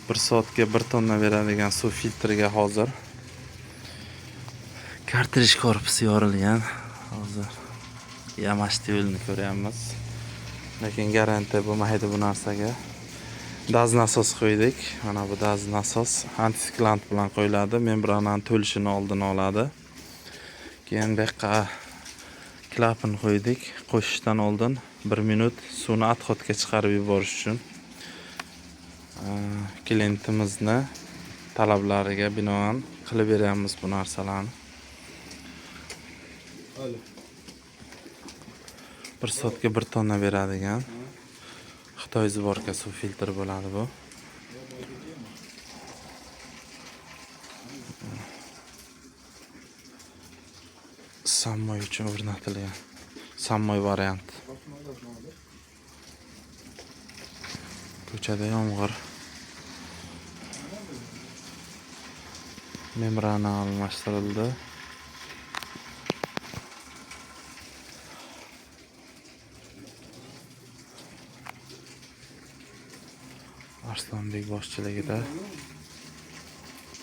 1 soatga 1 tonna beradigan suv filtriga hozir. Kartrij korpusi yorilgan. Hozir yamash yo'lini ko'ryapmiz. Lekin garantiya bo'lmaydi bu narsaga. Daz nasos qo'ydik. Mana bu daz nasos antisiklant bilan qo'yiladi. Membranani to'lishini oldini oladi. Keyin bu yoqqa klapan qo'ydik. Qo'shishdan oldin 1 minut suvni отходga chiqarib yuborish uchun. Klientimizni talablariga binoan qilib beryapmiz bu narsalarni. 1 soatga 1 tonna beradigan Xitoy zborka suv filtri bo'ladi bu. Sammoy uchun o'rnatilgan. Sammoy variant. Ko'chada yomg'ir. Membrana almashtirildi. Arslonbek boshchiligida